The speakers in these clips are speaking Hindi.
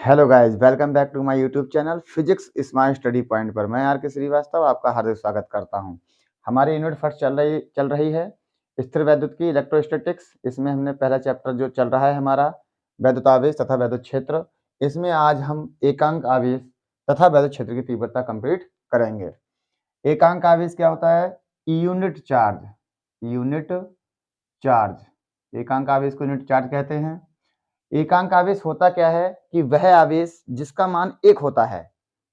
Hello guys, welcome back to my YouTube channel physics smart study point पर मैं आर के श्रीवास्तव आपका हार्दिक स्वागत करता हूं। हमारी यूनिट फर्स्ट चल रही है स्थिर वैद्युत की इलेक्ट्रोस्टैटिक्स। इसमें हमने पहला चैप्टर जो चल रहा है हमारा वैद्युत आवेश तथा वैद्युत क्षेत्र। इसमें आज हम एकांक आवेश तथा वैद्युत क्षेत्र की तीव्रता कंप्लीट करेंगे। एकांक आवेश क्या होता है? Unit charge. यूनिट चार्ज एकांक आवेश को यूनिट चार्ज कहते हैं। एकांक आवेश होता क्या है कि वह आवेश जिसका मान 1 होता है।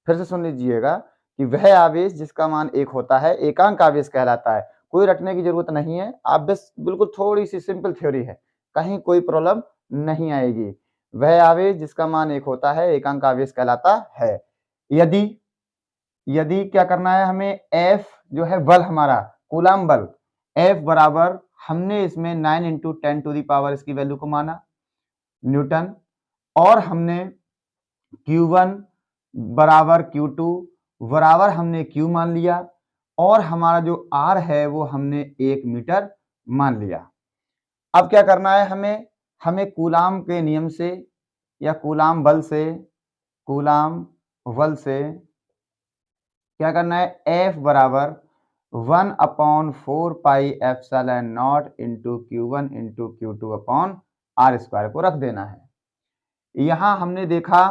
फिर से सुन लीजिएगा कि वह आवेश जिसका मान 1 होता है एकांक आवेश कहलाता है। कोई रटने की जरूरत नहीं है, आप बस बिल्कुल थोड़ी सी सिंपल थ्योरी है, कहीं कोई प्रॉब्लम नहीं आएगी। वह आवेश जिसका मान 1 होता है एकांक आवेश कहलाता है। यदि यदि क्या करना है हमें, F जो है बल हमारा कूलाम बल, F बराबर हमने इसमें 9 × 10⁻⁴ इसकी वैल्यू को माना न्यूटन, और हमने Q1 बराबर Q2 बराबर हमने Q मान लिया, और हमारा जो R है वो हमने 1 मीटर मान लिया। अब क्या करना है हमें कूलाम के नियम से या कूलाम बल से क्या करना है, F बराबर 1/4 pi epsilon not into Q1 into Q2 upon R² को रख देना है। यहाँ हमने देखा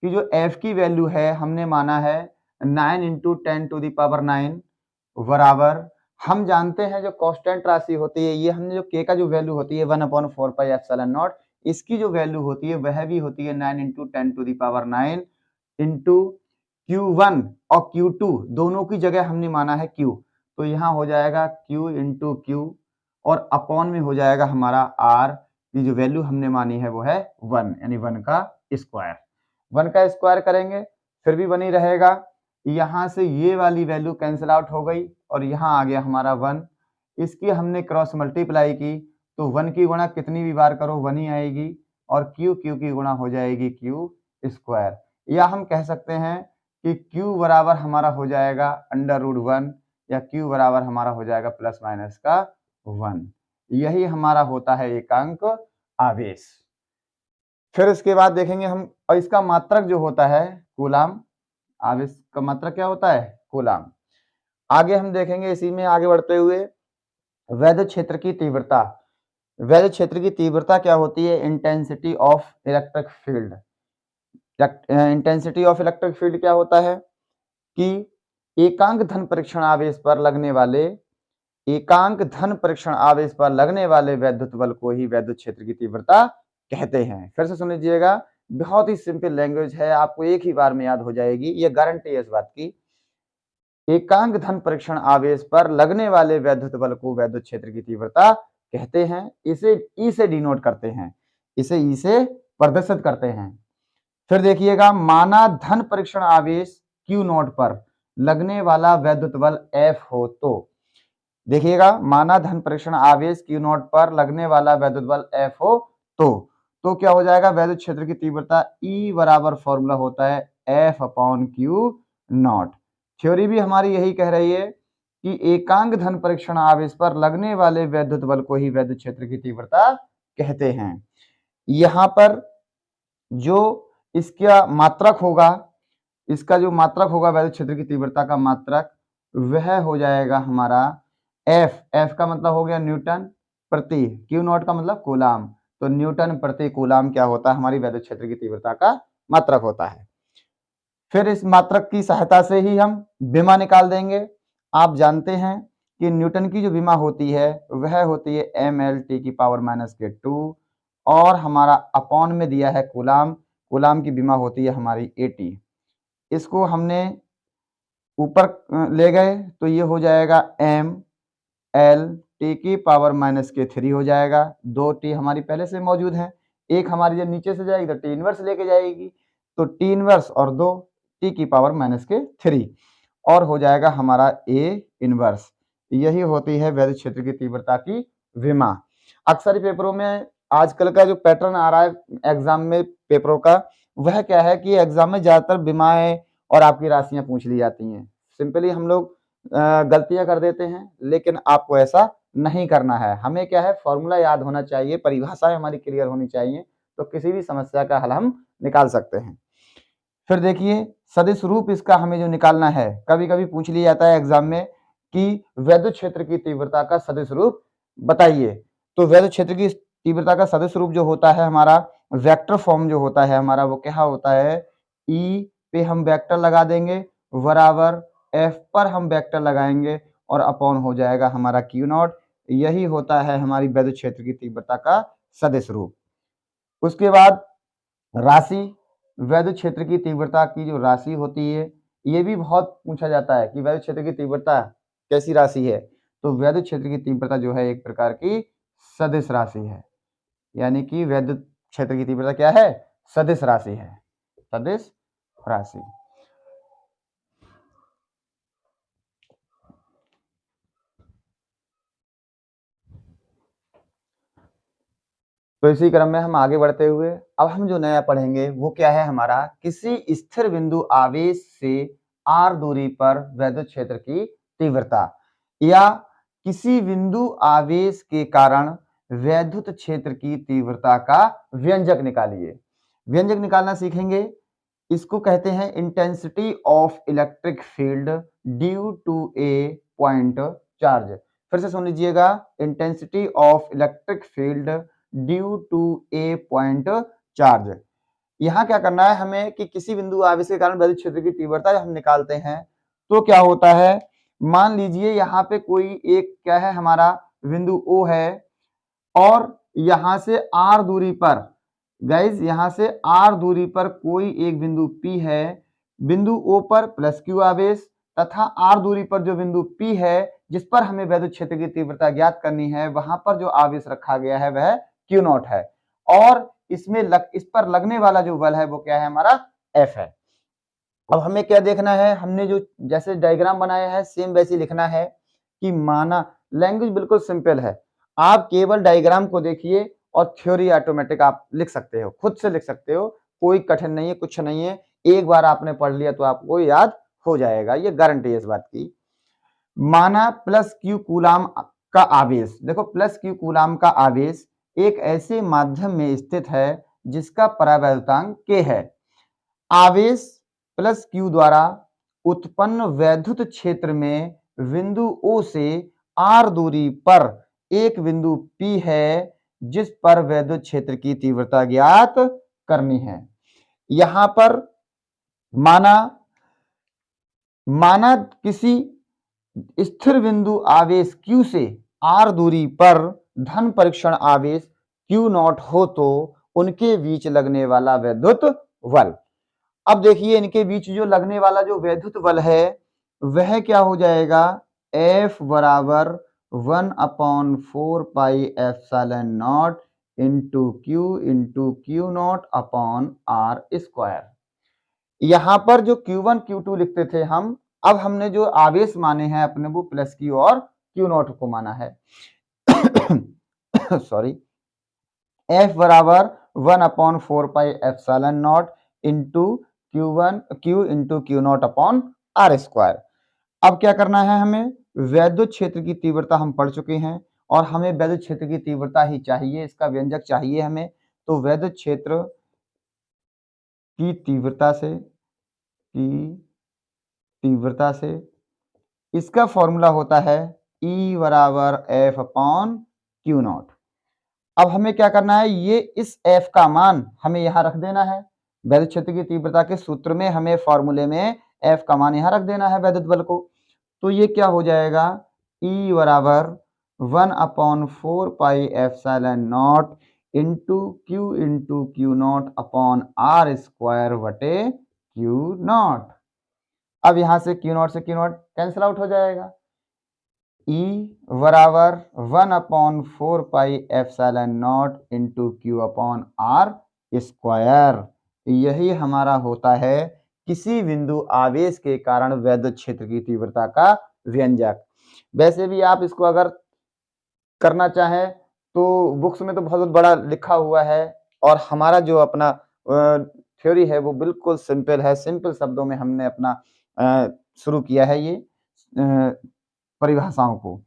कि जो F की वैल्यू है हमने माना है 9 × 10⁻⁹ बराबर, हम जानते हैं जो कांस्टेंट राशि होती है ये हमने जो K का जो वैल्यू होती है 1/4 पाई एप्सिलॉन नॉट, इसकी जो वैल्यू होती है वह भी होती है 9 × 10⁹ इंटू Q1 और Q2 दोनों की जगह हमने माना है Q, तो यहाँ हो जाएगा Q इंटू Q और अपॉन में हो जाएगा हमारा R की जो वैल्यू हमने मानी है वो है 1, यानी 1 का स्क्वायर। 1 का स्क्वायर करेंगे फिर भी 1 ही रहेगा। यहाँ से ये वाली वैल्यू कैंसिल आउट हो गई और यहाँ आ गया हमारा 1। इसकी हमने क्रॉस मल्टीप्लाई की तो 1 की गुणा कितनी भी बार करो 1 ही आएगी, और Q की गुणा हो जाएगी Q²। या हम कह सकते हैं कि Q बराबर हमारा हो जाएगा √1 या Q बराबर हमारा हो जाएगा ±1। यही हमारा होता है एकांक आवेश। फिर इसके बाद देखेंगे हम, और इसका मात्रक जो होता है कूलाम, आवेश का मात्रक क्या होता है? कूलाम। आगे हम देखेंगे इसी में आगे बढ़ते हुए वैद्युत क्षेत्र की तीव्रता। वैद्युत क्षेत्र की तीव्रता क्या होती है? Intensity of electric field. Intensity of electric field क्या होता है कि एकांक धन परीक्षण आवेश पर लगने वाले वैद्युत बल को ही वैद्युत क्षेत्र की तीव्रता कहते हैं। फिर से सुन लीजिएगा, बहुत ही सिंपल लैंग्वेज है, आपको एक ही बार में याद हो जाएगी, ये गारंटी है इस बात की। एकांक धन परीक्षण आवेश पर लगने वाले वैद्युत बल को वैद्युत क्षेत्र की तीव्रता कहते हैं। इसे ई से डिनोट करते हैं, इसे ई से प्रदर्शित करते हैं। फिर देखिएगा, माना धन परीक्षण आवेश Q0 पर लगने वाला वैद्युत बल F हो तो, देखिएगा माना धन परीक्षण आवेश Q0 पर लगने वाला वैद्युत बल F हो तो क्या हो जाएगा, वैद्युत क्षेत्र की तीव्रता E बराबर फॉर्मूला होता है F/Q0। थ्योरी भी हमारी यही कह रही है कि एकांक धन परीक्षण आवेश पर लगने वाले वैद्युत बल को ही वैद्युत क्षेत्र की तीव्रता कहते हैं। यहाँ पर जो इसका मात्रक होगा, वैद्युत क्षेत्र की तीव्रता का मात्रक, वह हो जाएगा हमारा F का मतलब हो गया न्यूटन प्रति, Q0 का मतलब कूलाम, तो न्यूटन प्रति कूलाम क्या होता है, हमारी वैद्युत क्षेत्र की तीव्रता का मात्रक होता है। फिर इस मात्रक की सहायता से ही हम विमा निकाल देंगे। आप जानते हैं कि न्यूटन की जो विमा होती है वह होती है mL/-2, और हमारा अपॉन में दिया है कूलाम की विमा होती है हमारी 80। इसको हमने ऊपर ले गए तो ये हो जाएगा mL/(10⁻⁻³ हो जाएगा। 2 T हमारी पहले से मौजूद है, एक हमारी जब नीचे से जाएगी तो T इनवर्स लेके जाएगी, तो T इनवर्स और 2 T⁻⁻³ और हो जाएगा हमारा A इनवर्स। यही होती है वैद्युत क्षेत्र की तीव्रता की विमा। अक्सर पेपरों में आजकल का जो पैटर्न आ रहा है एग्जाम में पेपरों का, वह क्या है कि एग्जाम में ज्यादातर विमाएं और आपकी राशियां पूछ ली जाती हैं। सिंपली हम लोग गलतियां कर देते हैं, लेकिन आपको ऐसा नहीं करना है। हमें क्या है, फॉर्मूला याद होना चाहिए, परिभाषाएं हमारी क्लियर होनी चाहिए, तो किसी भी समस्या का हल हम निकाल सकते हैं। फिर देखिए सदिश रूप इसका हमें जो निकालना है, कभी कभी पूछ लिया जाता है एग्जाम में कि वैद्युत क्षेत्र की तीव्रता का सदिश रूप बताइए। तो वैद्युत क्षेत्र की तीव्रता का सदिश रूप जो होता है हमारा वेक्टर फॉर्म जो होता है हमारा, वो क्या होता है, ई पे हम वेक्टर लगा देंगे बराबर एफ पर हम वेक्टर लगाएंगे और अपॉन हो जाएगा हमारा क्यू नॉट। यही होता है हमारी वैद्युत क्षेत्र की तीव्रता का सदिश रूप। उसके बाद राशि, वैद्युत क्षेत्र की तीव्रता की जो राशि होती है, ये भी बहुत पूछा जाता है कि वैद्युत क्षेत्र की तीव्रता कैसी राशि है। तो वैद्युत क्षेत्र की तीव्रता जो है एक प्रकार की सदिश राशि है, यानी कि वैद्युत क्षेत्र की तीव्रता क्या है, सदिश राशि है, सदिश राशि। तो इसी क्रम में हम आगे बढ़ते हुए अब हम जो नया पढ़ेंगे वो क्या है हमारा, किसी स्थिर बिंदु आवेश से r दूरी पर वैद्युत क्षेत्र की तीव्रता, या किसी बिंदु आवेश के कारण वैद्युत क्षेत्र की तीव्रता का व्यंजक निकालिए। व्यंजक निकालना सीखेंगे। इसको कहते हैं intensity of electric field due to a point charge. फिर से सुन लीजिएगा, intensity of electric field due to a point charge. यहाँ क्या करना है हमें कि किसी बिंदु आवेश के कारण वैद्युत क्षेत्र की तीव्रता हम निकालते हैं। तो क्या होता है, मान लीजिए यहाँ पे कोई एक क्या है हमारा बिंदु O है और यहां से r दूरी पर, गाइज यहां से r दूरी पर कोई एक बिंदु P है। बिंदु O पर प्लस Q आवेश तथा r दूरी पर जो बिंदु P है जिस पर हमें वैद्युत क्षेत्र की तीव्रता ज्ञात करनी है, वहां पर जो आवेश रखा गया है वह Q नॉट है और इसमें इस पर लगने वाला जो बल है वो क्या है हमारा F है। अब हमें क्या देखना है, हमने जो जैसे डायग्राम बनाया है सेम वैसे लिखना है कि माना, लैंग्वेज बिल्कुल सिंपल है, आप केवल डायग्राम को देखिए और थ्योरी ऑटोमेटिक आप लिख सकते हो, खुद से लिख सकते हो, कोई कठिन नहीं है, कुछ नहीं है। एक बार आपने पढ़ लिया तो आपको याद हो जाएगा, ये गारंटी है इस बात की। माना प्लस क्यू कूलाम का आवेश, देखो प्लस क्यू कूलाम का आवेश एक ऐसे माध्यम में स्थित है जिसका परावैद्युतांक k है। आवेश प्लस क्यू द्वारा उत्पन्न वैद्युत क्षेत्र में बिंदु O से r दूरी पर एक बिंदु P है जिस पर वैद्युत क्षेत्र की तीव्रता ज्ञात करनी है। यहां पर माना किसी स्थिर बिंदु आवेश Q से r दूरी पर धन परीक्षण आवेश Q नॉट हो तो उनके बीच लगने वाला वैद्युत बल। अब देखिए इनके बीच जो लगने वाला जो वैद्युत बल है वह क्या हो जाएगा, F बराबर 1/4πε0 into Q naught upon R square. यहां पर जो Q1 Q2 लिखते थे हम, अब हमने जो आवेश माने हैं अपने वो प्लस Q और Q नॉट को माना है। सॉरी, F बराबर 1/4πε0 into Q into Q naught upon R square. अब क्या करना है हमें, वैद्युत क्षेत्र की तीव्रता हम पढ़ चुके हैं और हमें वैद्युत क्षेत्र की तीव्रता ही चाहिए, इसका व्यंजक चाहिए हमें। तो वैद्युत क्षेत्र की तीव्रता से इसका फॉर्मूला होता है E बराबर F अपॉन Q नॉट। अब हमें क्या करना है, ये इस F का मान हमें यहां रख देना है। वैद्युत क्षेत्र की तीव्रता के सूत्र में हमें फॉर्मूले में F का मान यहां रख देना है वैद्युत बल को। तो ये क्या हो जाएगा, E बराबर 1/4πε0 into Q naught upon R square बटे Q नॉट। अब यहां से Q नॉट से Q नॉट कैंसिल आउट हो जाएगा। E बराबर 1/4πε0 into Q upon R square. यही हमारा होता है किसी बिंदु आवेश के कारण वैद्युत क्षेत्र की तीव्रता का व्यंजक। वैसे भी आप इसको अगर करना चाहें तो बुक्स में तो बहुत बड़ा लिखा हुआ है और हमारा जो अपना थ्योरी है वो बिल्कुल सिंपल है, सिंपल शब्दों में हमने अपना शुरू किया है ये परिभाषाओं को।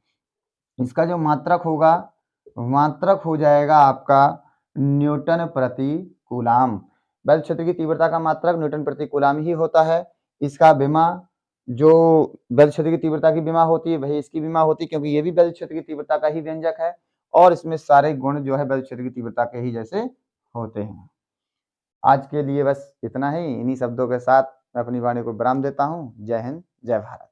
इसका जो मात्रक होगा, मात्रक हो जाएगा आपका न्यूटन प्रति कूलाम। बल क्षेत्र की तीव्रता का मात्रक न्यूटन प्रति कूलम ही होता है। इसका विमा जो बल क्षेत्र की तीव्रता की विमा होती है वही इसकी विमा होती है, क्योंकि ये भी बल क्षेत्र की तीव्रता का ही व्यंजक है और इसमें सारे गुण जो है बल क्षेत्र की तीव्रता के ही जैसे होते हैं। आज के लिए बस इतना ही। इन्हीं शब्दों के साथ मैं अपनी वाणी को विराम देता हूँ। जय हिंद, जय भारत।